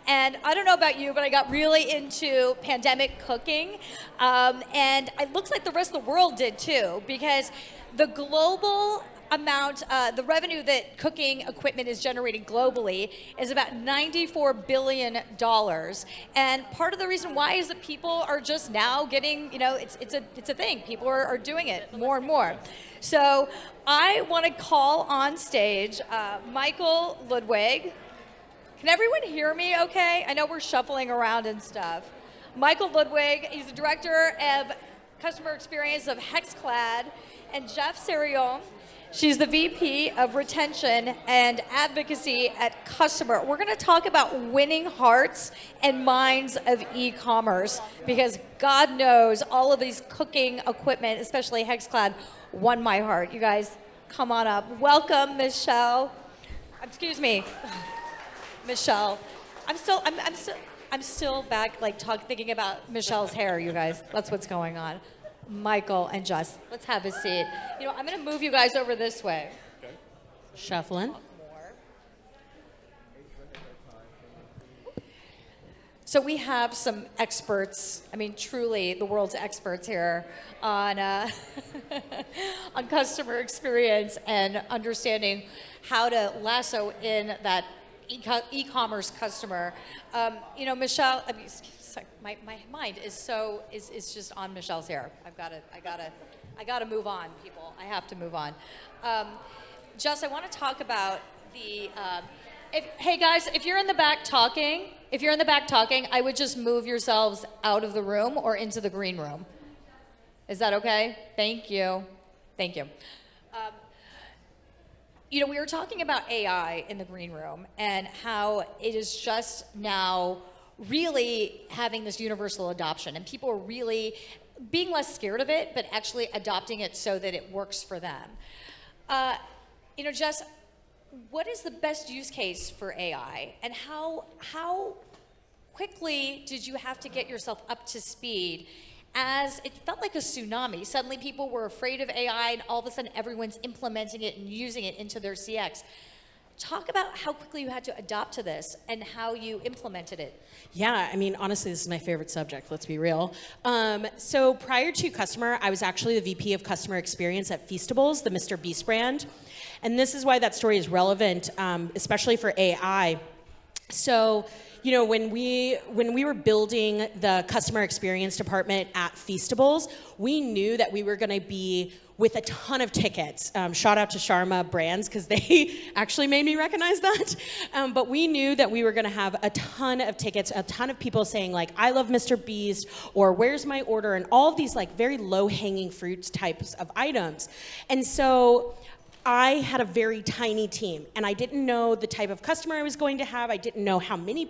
And I don't know about you, but I got really into pandemic cooking. And it looks like the rest of the world did too, because the global amount, the revenue that cooking equipment is generating globally is about $94 billion. And part of the reason why is that people are just now getting, it's a thing. People are doing it more and more. So I want to call on stage Michael Ludwig. Can everyone hear me okay? I know we're shuffling around and stuff. Michael Ludwig, he's the director of customer experience of Hexclad, and Jess Cervellon. She's the VP of Retention and Advocacy at Kustomer. We're going to talk about winning hearts and minds of e-commerce, because God knows all of these cooking equipment, especially Hexclad, won my heart. You guys, come on up. Welcome, Michelle. Excuse me, Michelle. I'm still back, thinking about Michelle's hair. You guys, that's what's going on. Michael and Jess, let's have a seat. I'm going to move you guys over this way. Okay. Shuffling. So we have some experts, truly the world's experts here on on customer experience and understanding how to lasso in that e-commerce customer. Michelle, my mind is just on Michelle's hair. I gotta move on, people. I have to move on. Jess, I want to talk about the. Hey guys, if you're in the back talking, I would just move yourselves out of the room or into the green room. Is that okay? Thank you. We were talking about AI in the green room and how it is just now really having this universal adoption, and people are really being less scared of it, but actually adopting it so that it works for them. Jess, what is the best use case for AI, and how quickly did you have to get yourself up to speed, as it felt like a tsunami? Suddenly people were afraid of AI, and all of a sudden everyone's implementing it and using it into their CX. Talk about how quickly you had to adopt to this and how you implemented it. Yeah, honestly, this is my favorite subject, let's be real. So prior to Kustomer, I was actually the VP of Customer Experience at Feastables, the Mr. Beast brand. And this is why that story is relevant, especially for AI. So, when we were building the customer experience department at Feastables, we knew that we were going to be with a ton of tickets. Shout out to Sharma Brands, because they actually made me recognize that. But we knew that we were going to have a ton of tickets, a ton of people saying I love Mr. Beast, or where's my order, and all of these very low-hanging fruits types of items. And so I had a very tiny team, and I didn't know the type of customer I was going to have. I didn't know how many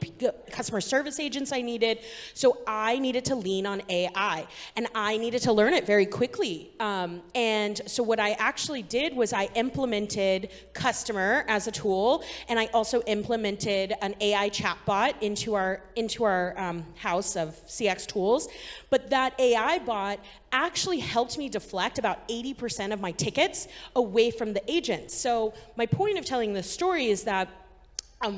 customer service agents I needed. So I needed to lean on AI, and I needed to learn it very quickly. And so what I actually did was I implemented Kustomer as a tool, and I also implemented an AI chatbot into our house of CX tools. But that AI bot actually helped me deflect about 80% of my tickets away from the agents. So my point of telling this story is that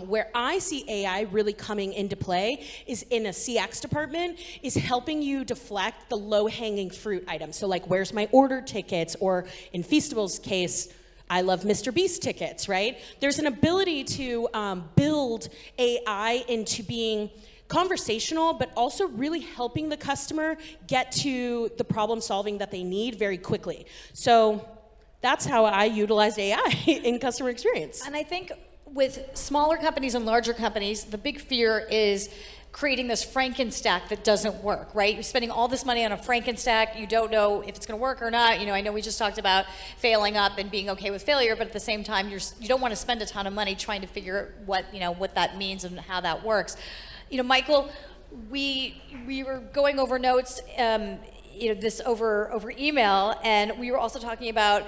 where I see AI really coming into play is in a CX department, is helping you deflect the low-hanging fruit items. So where's my order tickets, or in Feastables' case, I love Mr. Beast tickets, right? There's an ability to build AI into being conversational, but also really helping the customer get to the problem solving that they need very quickly. So that's how I utilized AI in customer experience. And I think with smaller companies and larger companies, the big fear is creating this Frankenstack that doesn't work, right? You're spending all this money on a Frankenstack. You don't know if it's going to work or not. I know we just talked about failing up and being okay with failure, but at the same time, you don't want to spend a ton of money trying to figure what that means and how that works. Michael, we were going over notes, this over email, and we were also talking about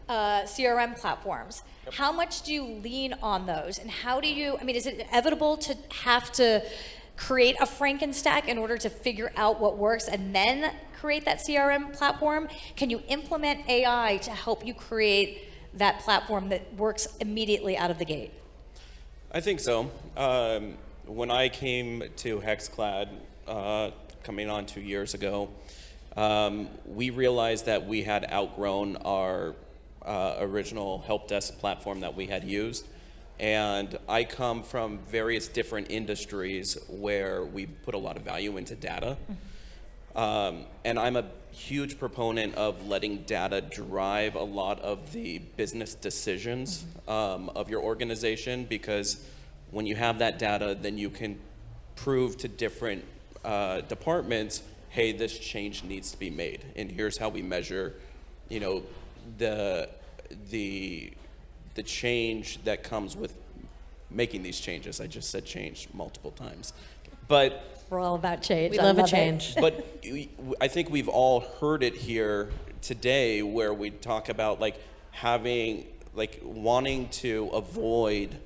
CRM platforms. Yep. How much do you lean on those, and how do you? Is it inevitable to have to create a Frankenstack in order to figure out what works and then create that CRM platform? Can you implement AI to help you create that platform that works immediately out of the gate? I think so. when I came to Hexclad, coming on 2 years ago, we realized that we had outgrown our original help desk platform that we had used. And I come from various different industries where we put a lot of value into data. And I'm a huge proponent of letting data drive a lot of the business decisions of your organization, because when you have that data, then you can prove to different departments, hey, this change needs to be made, and here's how we measure, you know, the change that comes with making these changes. I just said change multiple times, but We're all about change. We I love a it. change. but I think we've all heard it here today, where we talk about like having, like wanting to avoid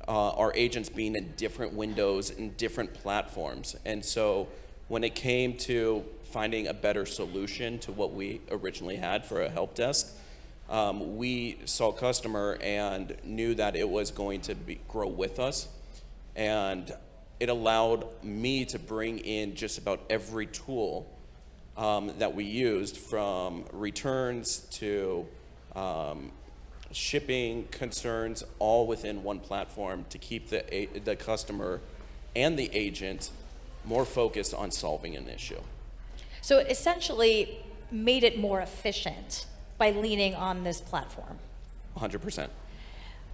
our agents being in different windows and different platforms. And so when it came to finding a better solution to what we originally had for a help desk, we saw customer and knew that it was going to grow with us. And it allowed me to bring in just about every tool that we used, from returns to shipping concerns, all within one platform, to keep the customer and the agent more focused on solving an issue. So it essentially made it more efficient by leaning on this platform. 100%.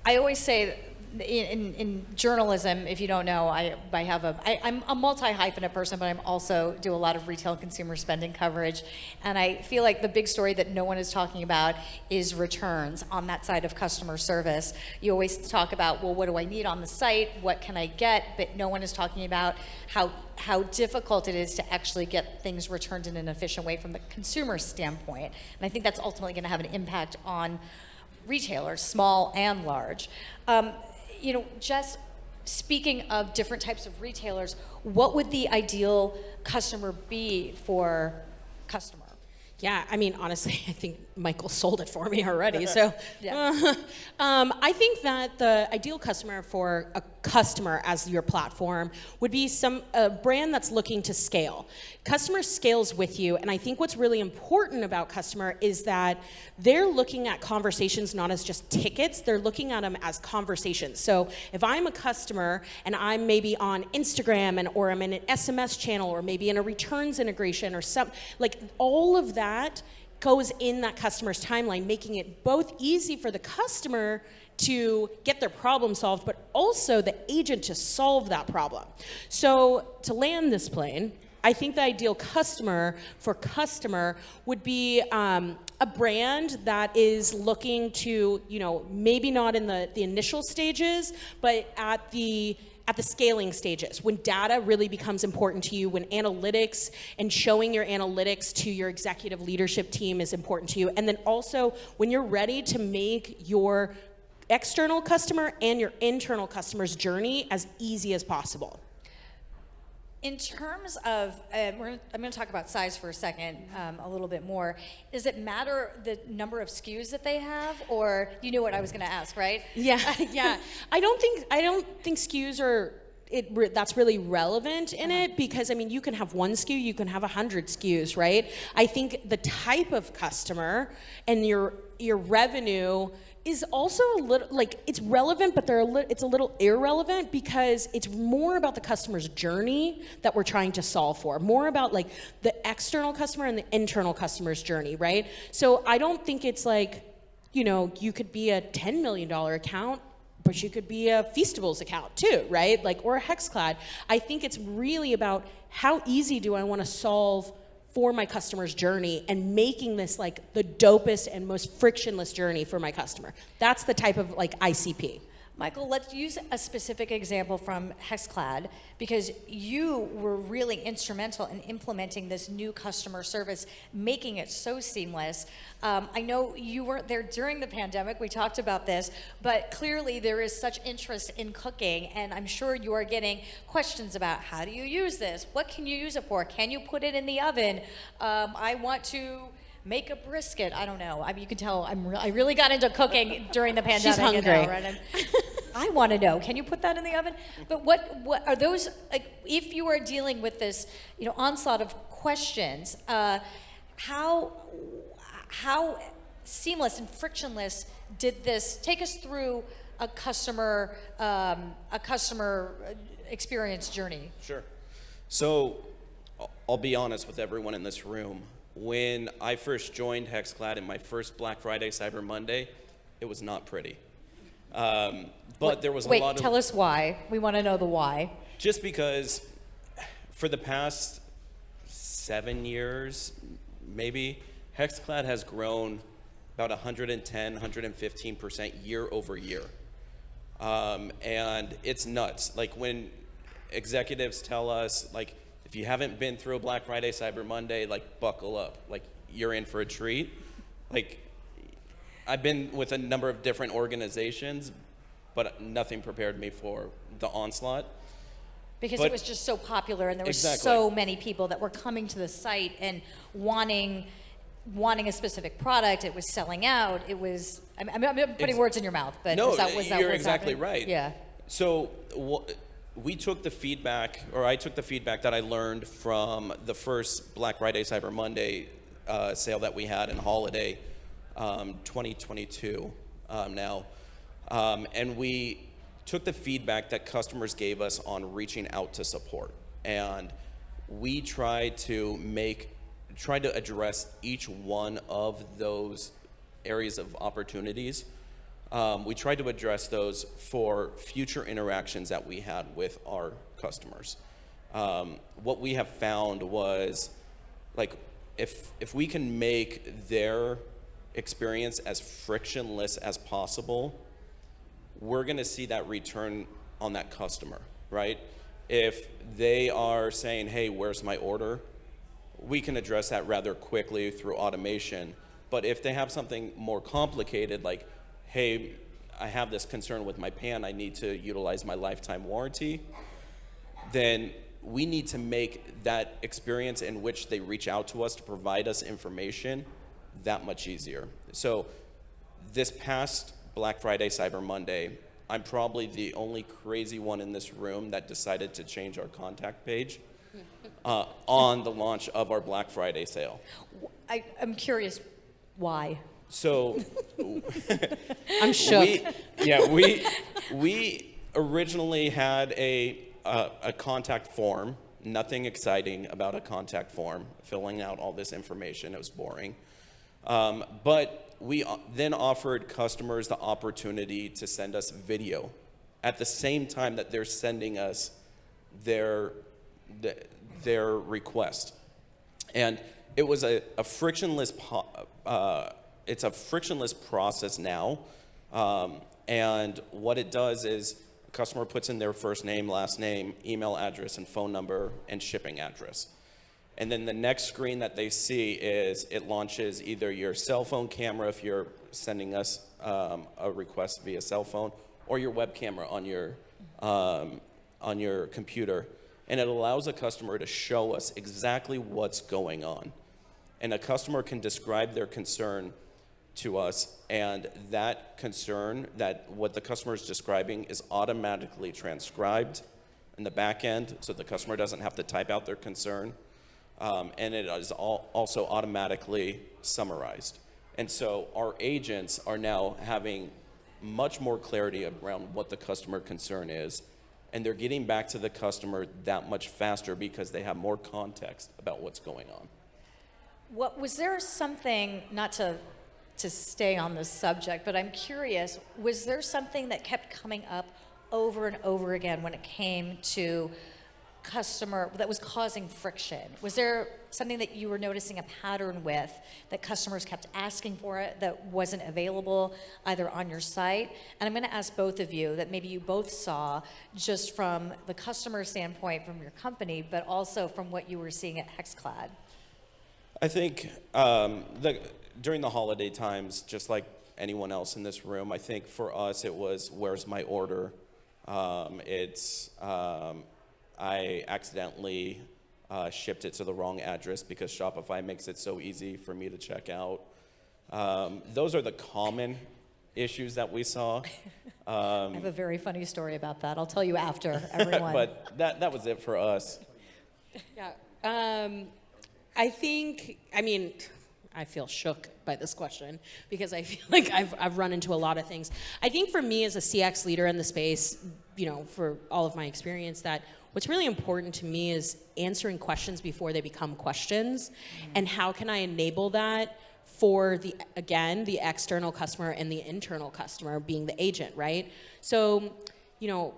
I always say in journalism, if you don't know, I'm a multi-hyphenate person, but I'm also do a lot of retail and consumer spending coverage. And I feel like the big story that no one is talking about is returns on that side of customer service. You always talk about, well, what do I need on the site? What can I get? But no one is talking about how difficult it is to actually get things returned in an efficient way from the consumer standpoint. And I think that's ultimately going to have an impact on retailers, small and large. You know, Jess, speaking of different types of retailers, what would the ideal customer be for customer? Yeah, I mean, honestly, I think Michael sold it for me already. So, Yeah. I think that the ideal customer for a customer as your platform would be a brand that's looking to scale. Customer scales with you, and I think what's really important about customer is that they're looking at conversations not as just tickets, they're looking at them as conversations. So if I'm a customer and I'm maybe on Instagram or I'm in an SMS channel or maybe in a returns integration or like all of that goes in that customer's timeline, making it both easy for the customer to get their problem solved, but also the agent to solve that problem. So to land this plane, I think the ideal customer for customer would be a brand that is looking to, you know, maybe not in the initial stages, but at the scaling stages, when data really becomes important to you, when analytics and showing your analytics to your executive leadership team is important to you, and then also when you're ready to make your external customer and your internal customer's journey as easy as possible. In terms of, I'm going to talk about size for a second, a little bit more. Does it matter the number of SKUs that they have, or you knew what I was going to ask, right? Yeah, yeah. I don't think SKUs are. That's really relevant in it, because I mean, you can have one SKU, you can have 100 SKUs, right? I think the type of customer and your revenue is also a little, like, it's relevant, but it's a little irrelevant, because it's more about the customer's journey that we're trying to solve for, more about like the external customer and the internal customer's journey, right? So I don't think it's like, you know, you could be a $10 million account, but you could be a Feastables account too, right? Like, or a Hexclad. I think it's really about how easy do I want to solve for my customer's journey, and making this like the dopest and most frictionless journey for my customer. That's the type of like ICP. Michael, let's use a specific example from Hexclad, because you were really instrumental in implementing this new customer service, making it so seamless. I know you weren't there during the pandemic, we talked about this, but clearly there is such interest in cooking, and I'm sure you are getting questions about how do you use this? What can you use it for? Can you put it in the oven? I want to make a brisket. I don't know. I mean, you can tell I really got into cooking during the pandemic. She's hungry. Right? I want to know. Can you put that in the oven? But what are those? Like, if you are dealing with this, onslaught of questions, how seamless and frictionless did this take us through a customer experience journey? Sure. So I'll be honest with everyone in this room. When I first joined HexClad in my first Black Friday, Cyber Monday, it was not pretty. But there was a lot of... Tell us why. We want to know the why. Just because for the past 7 years, maybe, HexClad has grown about 110, 115% year over year. And it's nuts. Like when executives tell us, like, if you haven't been through a Black Friday, Cyber Monday, like, buckle up. Like, you're in for a treat. Like, I've been with a number of different organizations, but nothing prepared me for the onslaught. Because it was just so popular, and there were so many people that were coming to the site and wanting a specific product. It was selling out. It was, I'm putting words in your mouth, but no, was that you're what's exactly happening? right. Yeah. So we took the feedback, or I took the feedback that I learned from the first Black Friday, Cyber Monday sale that we had in holiday 2022 now. And we took the feedback that customers gave us on reaching out to support. And we tried to address each one of those areas of opportunities. We tried to address those for future interactions that we had with our customers. What we have found was, like, if we can make their experience as frictionless as possible, we're going to see that return on that customer, right? If they are saying, hey, where's my order? We can address that rather quickly through automation. But if they have something more complicated, like, hey, I have this concern with my pan, I need to utilize my lifetime warranty, then we need to make that experience in which they reach out to us to provide us information that much easier. So this past Black Friday, Cyber Monday, I'm probably the only crazy one in this room that decided to change our contact page on the launch of our Black Friday sale. I'm curious, why? So I'm shook. We originally had a contact form. Nothing exciting about a contact form, filling out all this information. It was boring. But we then offered customers the opportunity to send us video at the same time that they're sending us their request. And it was a frictionless it's a frictionless process now. And what it does is the customer puts in their first name, last name, email address, and phone number, and shipping address. And then the next screen that they see is it launches either your cell phone camera if you're sending us a request via cell phone, or your web camera on your computer. And it allows a customer to show us exactly what's going on. And a customer can describe their concern to us, and that concern, that what the customer is describing, is automatically transcribed in the back end, so the customer doesn't have to type out their concern. And it is also automatically summarized. And so our agents are now having much more clarity around what the customer concern is, and they're getting back to the customer that much faster because they have more context about what's going on. Was there something, not to stay on this subject, but I'm curious, was there something that kept coming up over and over again when it came to customer that was causing friction? Was there something that you were noticing a pattern with, that customers kept asking for it, that wasn't available either on your site? And I'm going to ask both of you that maybe you both saw, just from the customer standpoint from your company, but also from what you were seeing at HexClad. I think during the holiday times, just like anyone else in this room, I think for us it was, where's my order? I accidentally shipped it to the wrong address because Shopify makes it so easy for me to check out. Those are the common issues that we saw. I have a very funny story about that. I'll tell you after, everyone. But that was it for us. Yeah. I think, I mean, I feel shook by this question because I feel like I've run into a lot of things. I think for me as a CX leader in the space, you know, for all of my experience, that what's really important to me is answering questions before they become questions. And how can I enable that for the external customer and the internal customer being the agent, right? So, you know,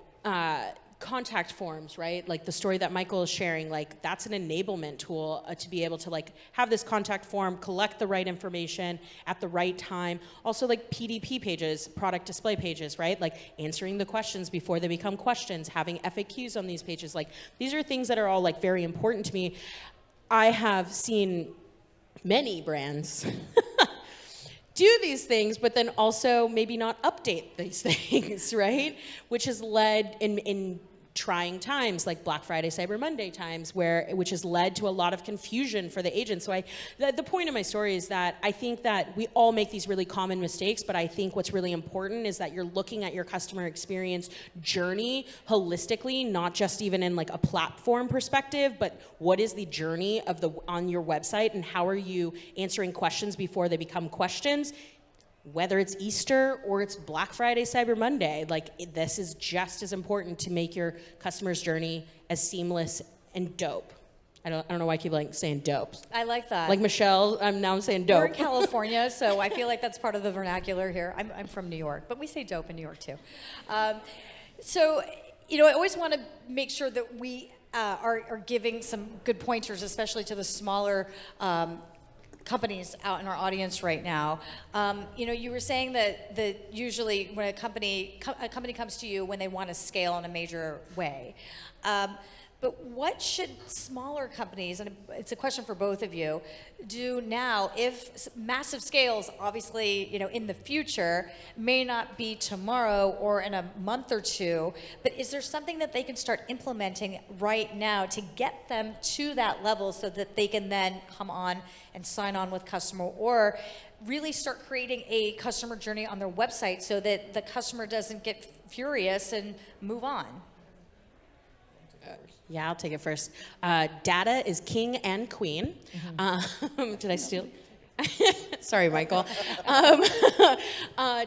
contact forms, right? Like the story that Michael is sharing, like that's an enablement tool to be able to like have this contact form, collect the right information at the right time. Also like PDP pages, product display pages, right? Like answering the questions before they become questions, having FAQs on these pages. Like these are things that are all like very important to me. I have seen many brands do these things, but then also maybe not update these things, right? Which has led in trying times like Black Friday, Cyber Monday times, which has led to a lot of confusion for the agents. So the point of my story is that I think that we all make these really common mistakes, but I think what's really important is that you're looking at your customer experience journey holistically, not just even in like a platform perspective, but what is the journey of on your website and how are you answering questions before they become questions? Whether it's Easter or it's Black Friday, Cyber Monday, like this is just as important to make your customer's journey as seamless and dope. I don't know why I keep like saying dope. I like that. Like Michelle, now I'm saying dope. We're in California, so I feel like that's part of the vernacular here. I'm from New York, but we say dope in New York too. So, you know, I always want to make sure that we are giving some good pointers, especially to the smaller companies out in our audience right now. You know, you were saying that usually when a company comes to you when they want to scale in a major way. But what should smaller companies, and it's a question for both of you, do now if massive scales, obviously, you know, in the future may not be tomorrow or in a month or two, but is there something that they can start implementing right now to get them to that level so that they can then come on and sign on with customer, or really start creating a customer journey on their website so that the customer doesn't get furious and move on? Yeah, I'll take it first. Data is king and queen. Did I steal? Sorry, Michael.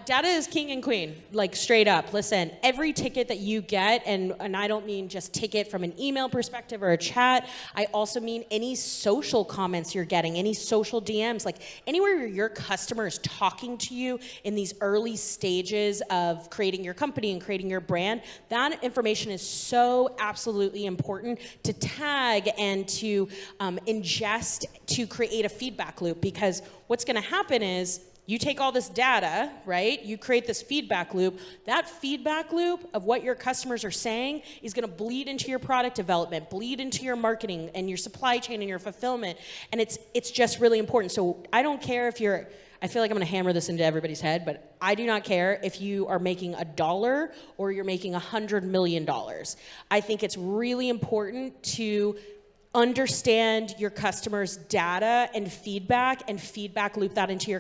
Data is king and queen, like straight up. Listen, every ticket that you get, and I don't mean just ticket from an email perspective or a chat, I also mean any social comments you're getting, any social DMs, like anywhere where your customer is talking to you in these early stages of creating your company and creating your brand, that information is so absolutely important to tag and to ingest to create a feedback loop, because what's going to happen is you take all this data, right? You create this feedback loop. That feedback loop of what your customers are saying is going to bleed into your product development, bleed into your marketing and your supply chain and your fulfillment. And it's just really important. So I don't care if you're, I feel like I'm going to hammer this into everybody's head, but I do not care if you are making $1 or you're making $100 million. I think it's really important to understand your customers' data and feedback loop that into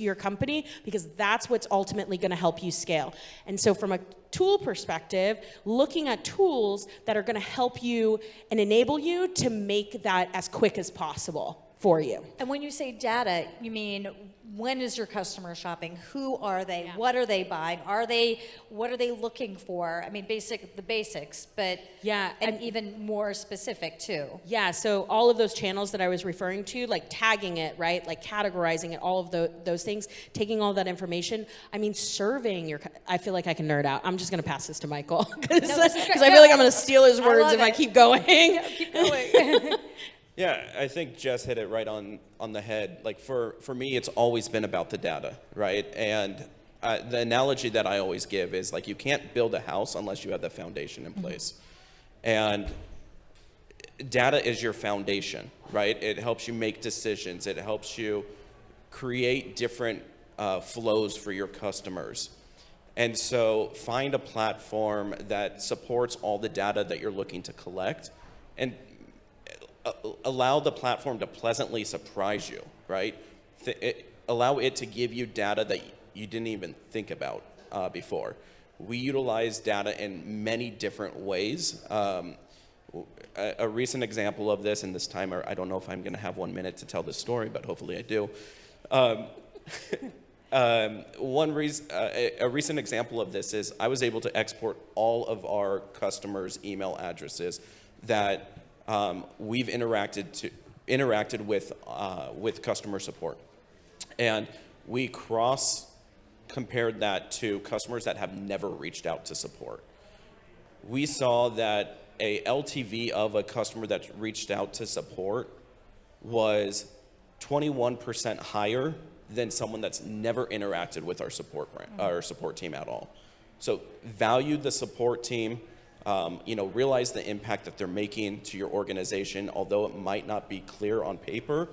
your company, because that's what's ultimately going to help you scale. And so from a tool perspective, looking at tools that are going to help you and enable you to make that as quick as possible for you. And when you say data, you mean when is your customer shopping? Who are they? Yeah. What are they buying? What are they looking for? I mean, the basics, but yeah, and even more specific too. Yeah, so all of those channels that I was referring to, like tagging it, right? Like categorizing it, all of those things, taking all that information. I mean, serving I feel like I can nerd out. I'm just going to pass this to Michael because I feel like I'm going to steal his words if I keep going. Yeah, keep going. Yeah, I think Jess hit it right on the head. Like for me, it's always been about the data, right? And the analogy that I always give is like you can't build a house unless you have the foundation in place. And data is your foundation, right? It helps you make decisions. It helps you create different flows for your customers. And so find a platform that supports all the data that you're looking to collect, and allow the platform to pleasantly surprise you, right? Allow it to give you data you didn't even think about before. We utilize data in many different ways. A recent example of this, and this time I don't know if I'm going to have 1 minute to tell this story, but hopefully I do. A recent example of this is I was able to export all of our customers' email addresses that we've interacted with customer support, and we compared that to customers that have never reached out to support. We saw that a LTV of a customer that reached out to support was 21% higher than someone that's never interacted with our support team at all. So value the support team, realize the impact that they're making to your organization, although it might not be clear on paper.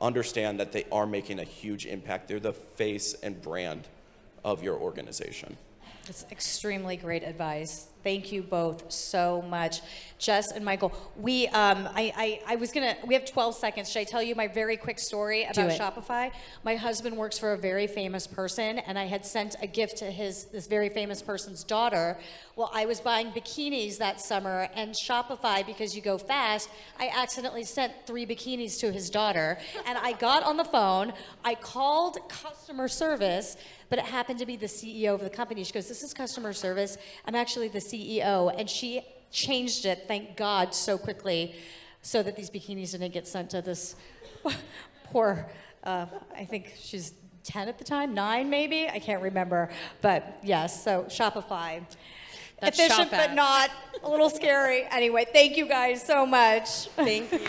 Understand that they are making a huge impact. They're the face and brand of your organization. That's extremely great advice. Thank you both so much. Jess and Michael, we have 12 seconds. Should I tell you my very quick story about Shopify? My husband works for a very famous person, and I had sent a gift to this very famous person's daughter. Well, I was buying bikinis that summer, and Shopify, because you go fast, I accidentally sent 3 bikinis to his daughter, and I got on the phone, I called customer service, but it happened to be the CEO of the company. She goes, "This is customer service. I'm actually the CEO." And she changed it, thank God, so quickly so that these bikinis didn't get sent to this poor, I think she's 10 at the time, 9 maybe? I can't remember. But yes, so Shopify. That's efficient, Shop but app. not a little scary. Anyway, thank you guys so much. Thank you.